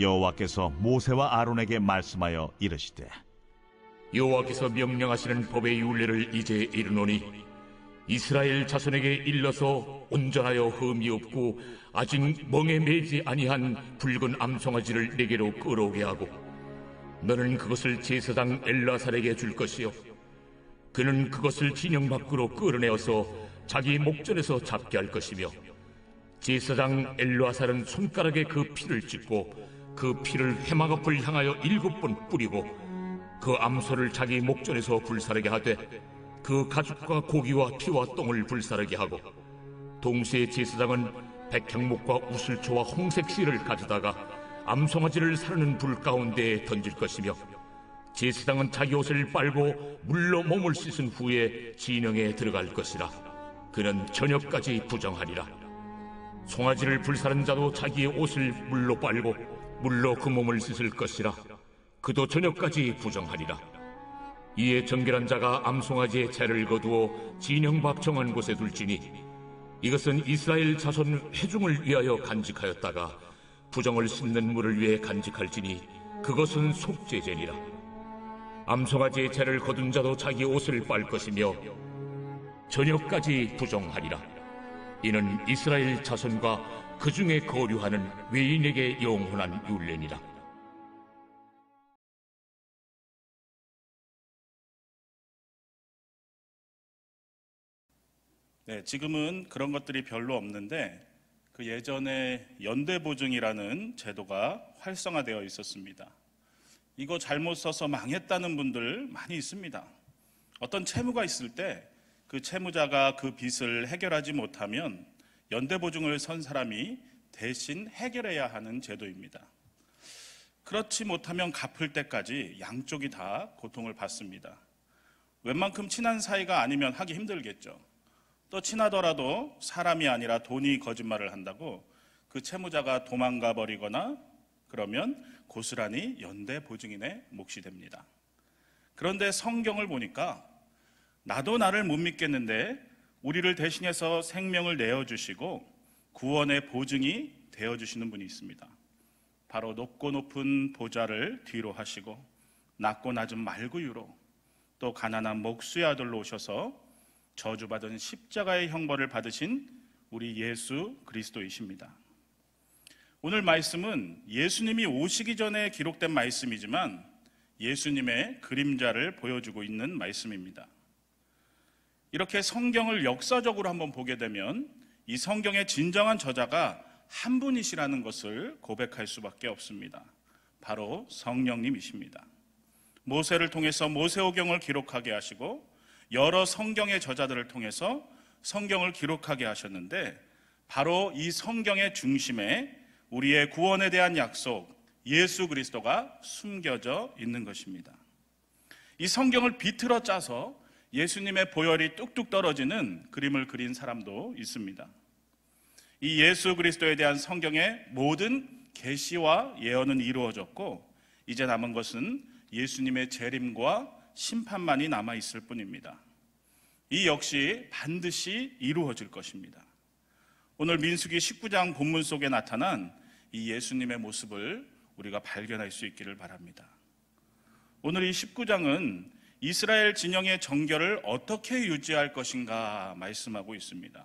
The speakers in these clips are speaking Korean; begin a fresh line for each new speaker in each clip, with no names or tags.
여호와께서 모세와 아론에게 말씀하여 이르시되
여호와께서 명령하시는 법의 율례를 이제 이르노니 이스라엘 자손에게 일러서 온전하여 흠이 없고 아직 멍에 매지 아니한 붉은 암송아지를 내게로 끌어오게 하고 너는 그것을 제사장 엘라살에게 줄 것이요 그는 그것을 진영 밖으로 끌어내어서 자기 목전에서 잡게 할 것이며 제사장 엘라살은 손가락에 그 피를 찍고 그 피를 회막 앞을 향하여 7번 뿌리고 그 암소를 자기 목전에서 불사르게 하되 그 가죽과 고기와 피와 똥을 불사르게 하고 동시에 제사장은 백향목과 우슬초와 홍색 실을 가져다가 암송아지를 사르는 불 가운데에 던질 것이며 제사장은 자기 옷을 빨고 물로 몸을 씻은 후에 진영에 들어갈 것이라. 그는 저녁까지 부정하리라. 송아지를 불사른 자도 자기의 옷을 물로 빨고 물로 그 몸을 씻을 것이라. 그도 저녁까지 부정하리라. 이에 정결한 자가 암송아지의 채를 거두어 진영 밖 정한 곳에 둘지니 이것은 이스라엘 자손 회중을 위하여 간직하였다가 부정을 씻는 물을 위해 간직할지니 그것은 속죄제니라. 암송아지의 채를 거둔 자도 자기 옷을 빨 것이며 저녁까지 부정하리라. 이는 이스라엘 자손과 그 중에 거류하는 외인에게 영원한 율례니라.
네, 지금은 그런 것들이 별로 없는데 그 예전에 연대보증이라는 제도가 활성화되어 있었습니다. 이거 잘못 써서 망했다는 분들 많이 있습니다. 어떤 채무가 있을 때 그 채무자가 그 빚을 해결하지 못하면 연대보증을 선 사람이 대신 해결해야 하는 제도입니다. 그렇지 못하면 갚을 때까지 양쪽이 다 고통을 받습니다. 웬만큼 친한 사이가 아니면 하기 힘들겠죠. 또 친하더라도 사람이 아니라 돈이 거짓말을 한다고 그 채무자가 도망가 버리거나 그러면 고스란히 연대보증인의 몫이 됩니다. 그런데 성경을 보니까 나도 나를 못 믿겠는데 우리를 대신해서 생명을 내어주시고 구원의 보증이 되어주시는 분이 있습니다. 바로 높고 높은 보좌를 뒤로 하시고 낮고 낮은 말구유로 또 가난한 목수의 아들로 오셔서 저주받은 십자가의 형벌을 받으신 우리 예수 그리스도이십니다. 오늘 말씀은 예수님이 오시기 전에 기록된 말씀이지만 예수님의 그림자를 보여주고 있는 말씀입니다. 이렇게 성경을 역사적으로 한번 보게 되면 이 성경의 진정한 저자가 한 분이시라는 것을 고백할 수밖에 없습니다. 바로 성령님이십니다. 모세를 통해서 모세오경을 기록하게 하시고 여러 성경의 저자들을 통해서 성경을 기록하게 하셨는데, 바로 이 성경의 중심에 우리의 구원에 대한 약속, 예수 그리스도가 숨겨져 있는 것입니다. 이 성경을 비틀어 짜서 예수님의 보혈이 뚝뚝 떨어지는 그림을 그린 사람도 있습니다. 이 예수 그리스도에 대한 성경의 모든 계시와 예언은 이루어졌고, 이제 남은 것은 예수님의 재림과 심판만이 남아 있을 뿐입니다. 이 역시 반드시 이루어질 것입니다. 오늘 민수기 19장 본문 속에 나타난 이 예수님의 모습을 우리가 발견할 수 있기를 바랍니다. 오늘 이 19장은 이스라엘 진영의 정결을 어떻게 유지할 것인가 말씀하고 있습니다.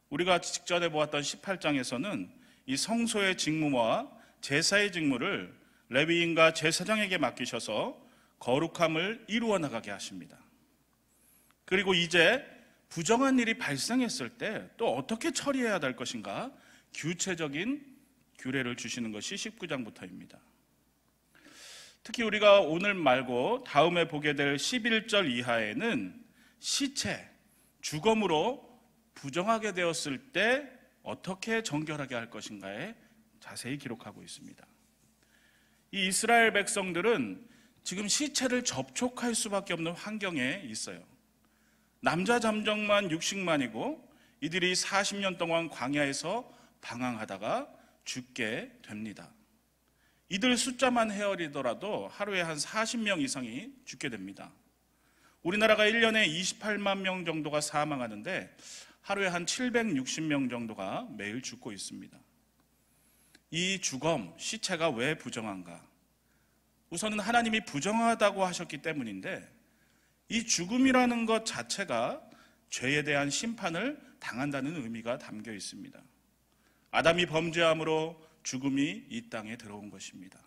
우리가 직전에 보았던 18장에서는 이 성소의 직무와 제사의 직무를 레위인과 제사장에게 맡기셔서 거룩함을 이루어 나가게 하십니다. 그리고 이제 부정한 일이 발생했을 때 또 어떻게 처리해야 될 것인가 구체적인 규례를 주시는 것이 19장부터입니다. 특히 우리가 오늘 말고 다음에 보게 될 11절 이하에는 시체, 죽음으로 부정하게 되었을 때 어떻게 정결하게 할 것인가에 자세히 기록하고 있습니다. 이 이스라엘 백성들은 지금 시체를 접촉할 수밖에 없는 환경에 있어요. 남자 잠정만 60만이고 이들이 40년 동안 광야에서 방황하다가 죽게 됩니다. 이들 숫자만 헤아리더라도 하루에 한 40명 이상이 죽게 됩니다. 우리나라가 1년에 28만 명 정도가 사망하는데 하루에 한 760명 정도가 매일 죽고 있습니다. 이 죽음, 시체가 왜 부정한가? 우선은 하나님이 부정하다고 하셨기 때문인데, 이 죽음이라는 것 자체가 죄에 대한 심판을 당한다는 의미가 담겨 있습니다. 아담이 범죄함으로 죽음이 이 땅에 들어온 것입니다.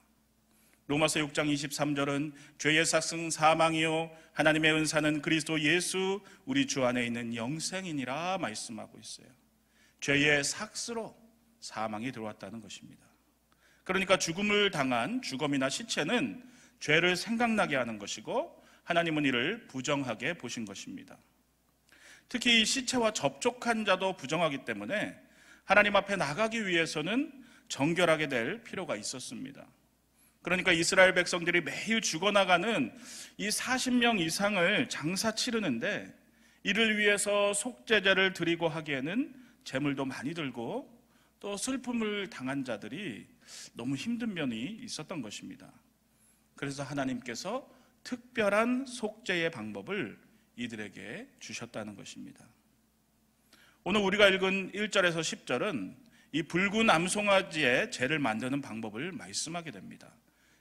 로마서 6장 23절은 죄의 삭승 사망이요 하나님의 은사는 그리스도 예수 우리 주 안에 있는 영생이니라 말씀하고 있어요. 죄의 삭스로 사망이 들어왔다는 것입니다. 그러니까 죽음을 당한 죽음이나 시체는 죄를 생각나게 하는 것이고, 하나님은 이를 부정하게 보신 것입니다. 특히 이 시체와 접촉한 자도 부정하기 때문에 하나님 앞에 나가기 위해서는 정결하게 될 필요가 있었습니다. 그러니까 이스라엘 백성들이 매일 죽어나가는 이 40명 이상을 장사 치르는데, 이를 위해서 속죄제를 드리고 하기에는 재물도 많이 들고 또 슬픔을 당한 자들이 너무 힘든 면이 있었던 것입니다. 그래서 하나님께서 특별한 속죄의 방법을 이들에게 주셨다는 것입니다. 오늘 우리가 읽은 1절에서 10절은 이 붉은 암송아지의 재를 만드는 방법을 말씀하게 됩니다.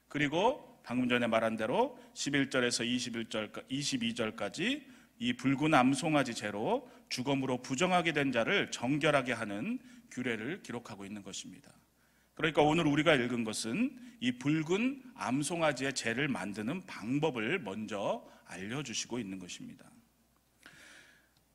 그리고 방금 전에 말한 대로 11절에서 22절까지 이 붉은 암송아지 재로 죽음으로 부정하게 된 자를 정결하게 하는 규례를 기록하고 있는 것입니다. 그러니까 오늘 우리가 읽은 것은 이 붉은 암송아지의 재를 만드는 방법을 먼저 알려주시고 있는 것입니다.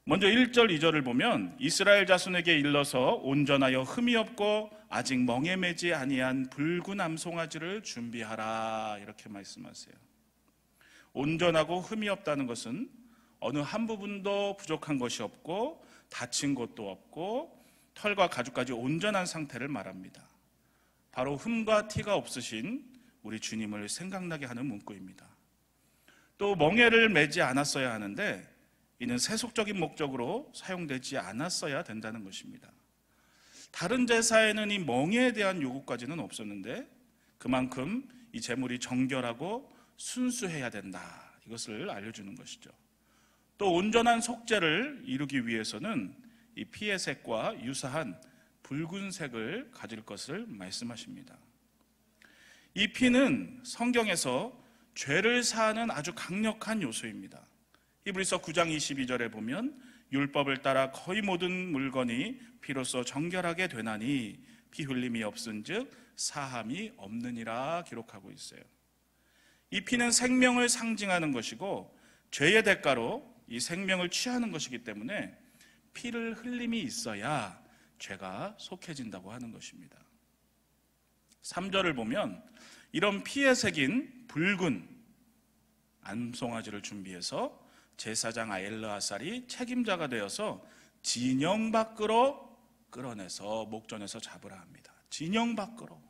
먼저 1절, 2절을 보면 이스라엘 자손에게 일러서 온전하여 흠이 없고 아직 멍에 매지 아니한 붉은 암송아지를 준비하라, 이렇게 말씀하세요. 온전하고 흠이 없다는 것은 어느 한 부분도 부족한 것이 없고 다친 것도 없고 털과 가죽까지 온전한 상태를 말합니다. 바로 흠과 티가 없으신 우리 주님을 생각나게 하는 문구입니다. 또 멍에를 매지 않았어야 하는데 이는 세속적인 목적으로 사용되지 않았어야 된다는 것입니다. 다른 제사에는 이 멍에에 대한 요구까지는 없었는데 그만큼 이 제물이 정결하고 순수해야 된다, 이것을 알려주는 것이죠. 또 온전한 속죄를 이루기 위해서는 이 피의 색과 유사한 붉은색을 가질 것을 말씀하십니다. 이 피는 성경에서 죄를 사하는 아주 강력한 요소입니다. 히브리서 9장 22절에 보면 율법을 따라 거의 모든 물건이 피로써 정결하게 되나니 피 흘림이 없은즉 사함이 없느니라 기록하고 있어요. 이 피는 생명을 상징하는 것이고 죄의 대가로 이 생명을 취하는 것이기 때문에 피를 흘림이 있어야 죄가 속해진다고 하는 것입니다. 3절을 보면 이런 피에 새긴 붉은 암송아지를 준비해서 제사장 엘르아살이 책임자가 되어서 진영 밖으로 끌어내서 목전에서 잡으라 합니다. 진영 밖으로.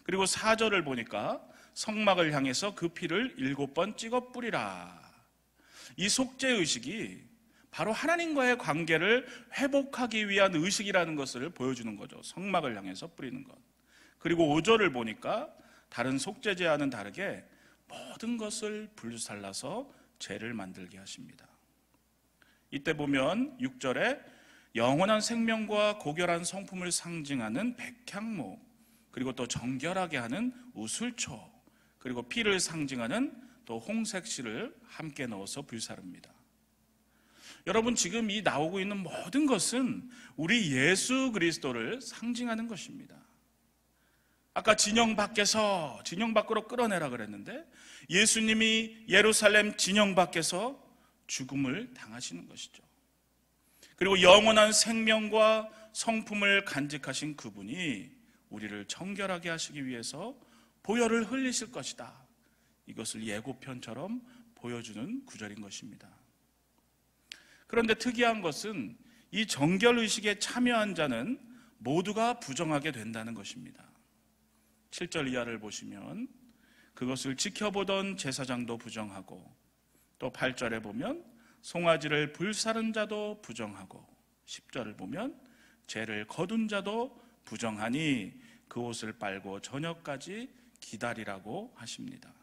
그리고 4절을 보니까 성막을 향해서 그 피를 7번 찍어 뿌리라. 이 속죄의식이 바로 하나님과의 관계를 회복하기 위한 의식이라는 것을 보여주는 거죠. 성막을 향해서 뿌리는 것. 그리고 5절을 보니까 다른 속죄제와는 다르게 모든 것을 불살라서 죄를 만들게 하십니다. 이때 보면 6절에 영원한 생명과 고결한 성품을 상징하는 백향목, 그리고 또 정결하게 하는 우슬초, 그리고 피를 상징하는 또 홍색실을 함께 넣어서 불사릅니다. 여러분, 지금 이 나오고 있는 모든 것은 우리 예수 그리스도를 상징하는 것입니다. 아까 진영 밖으로 끌어내라 그랬는데 예수님이 예루살렘 진영 밖에서 죽음을 당하시는 것이죠. 그리고 영원한 생명과 성품을 간직하신 그분이 우리를 정결하게 하시기 위해서 보혈을 흘리실 것이다. 이것을 예고편처럼 보여주는 구절인 것입니다. 그런데 특이한 것은 이 정결의식에 참여한 자는 모두가 부정하게 된다는 것입니다. 7절 이하를 보시면 그것을 지켜보던 제사장도 부정하고, 또 8절에 보면 송아지를 불사른 자도 부정하고, 10절을 보면 죄를 거둔 자도 부정하니 그 옷을 빨고 저녁까지 기다리라고 하십니다.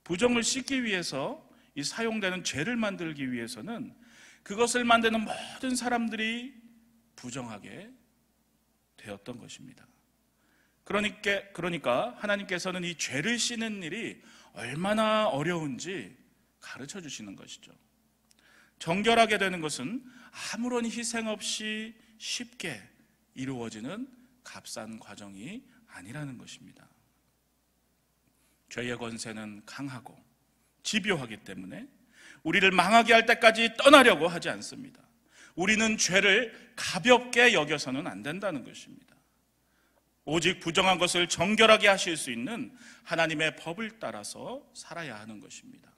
부정을 씻기 위해서 이 사용되는 죄를 만들기 위해서는 그것을 만드는 모든 사람들이 부정하게 되었던 것입니다. 그러니까 하나님께서는 이 죄를 씻는 일이 얼마나 어려운지 가르쳐 주시는 것이죠. 정결하게 되는 것은 아무런 희생 없이 쉽게 이루어지는 값싼 과정이 아니라는 것입니다. 죄의 권세는 강하고 집요하기 때문에 우리를 망하게 할 때까지 떠나려고 하지 않습니다. 우리는 죄를 가볍게 여겨서는 안 된다는 것입니다. 오직 부정한 것을 정결하게 하실 수 있는 하나님의 법을 따라서 살아야 하는 것입니다.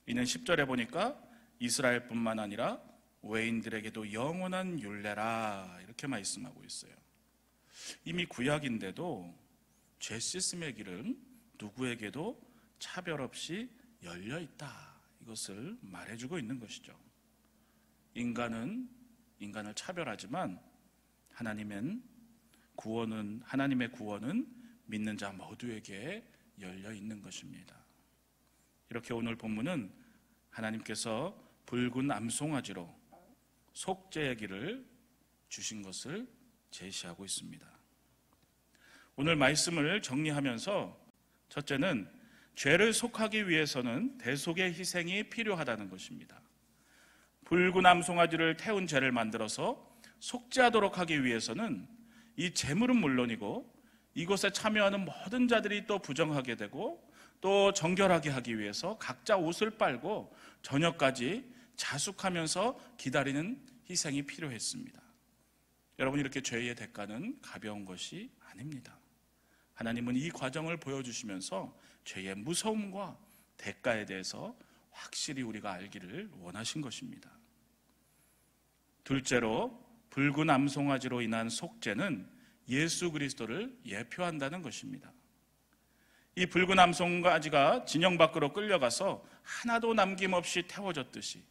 이는 10절에 보니까 이스라엘뿐만 아니라 외인들에게도 영원한 율례라 이렇게 말씀하고 있어요. 이미 구약인데도 죄 씻음의 길은 누구에게도 차별 없이 열려 있다, 이것을 말해주고 있는 것이죠. 인간은 인간을 차별하지만 하나님의 구원은 믿는 자 모두에게 열려 있는 것입니다. 이렇게 오늘 본문은 하나님께서 붉은 암송아지로 속죄의 길을 주신 것을 제시하고 있습니다. 오늘 말씀을 정리하면서 첫째는 죄를 속하기 위해서는 대속의 희생이 필요하다는 것입니다. 붉은 암송아지를 태운 죄를 만들어서 속죄하도록 하기 위해서는 이 제물은 물론이고 이것에 참여하는 모든 자들이 또 부정하게 되고 또 정결하게 하기 위해서 각자 옷을 빨고 저녁까지 자숙하면서 기다리는 희생이 필요했습니다. 여러분, 이렇게 죄의 대가는 가벼운 것이 아닙니다. 하나님은 이 과정을 보여주시면서 죄의 무서움과 대가에 대해서 확실히 우리가 알기를 원하신 것입니다. 둘째로, 붉은 암송아지로 인한 속죄는 예수 그리스도를 예표한다는 것입니다. 이 붉은 암송아지가 진영 밖으로 끌려가서 하나도 남김없이 태워졌듯이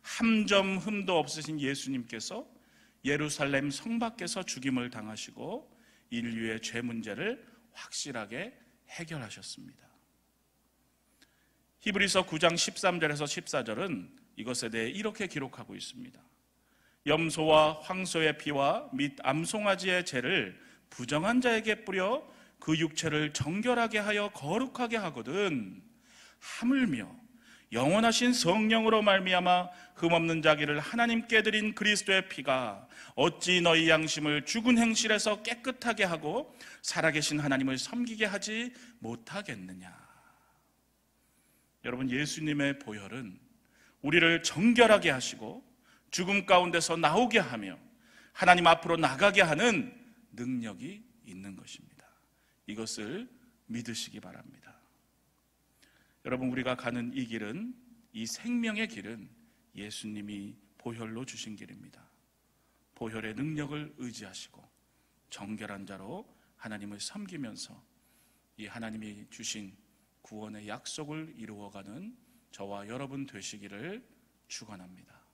한 점 흠도 없으신 예수님께서 예루살렘 성 밖에서 죽임을 당하시고 인류의 죄 문제를 확실하게 해결하셨습니다. 히브리서 9장 13절에서 14절은 이것에 대해 이렇게 기록하고 있습니다. 염소와 황소의 피와 및 암송아지의 죄를 부정한 자에게 뿌려 그 육체를 정결하게 하여 거룩하게 하거든 하물며 영원하신 성령으로 말미암아 흠없는 자기를 하나님께 드린 그리스도의 피가 어찌 너희 양심을 죽은 행실에서 깨끗하게 하고 살아계신 하나님을 섬기게 하지 못하겠느냐. 여러분, 예수님의 보혈은 우리를 정결하게 하시고 죽음 가운데서 나오게 하며 하나님 앞으로 나가게 하는 능력이 있는 것입니다. 이것을 믿으시기 바랍니다. 여러분, 우리가 가는 이 길은 이 생명의 길은 예수님이 보혈로 주신 길입니다. 보혈의 능력을 의지하시고 정결한 자로 하나님을 섬기면서 이 하나님이 주신 구원의 약속을 이루어가는 저와 여러분 되시기를 축원합니다.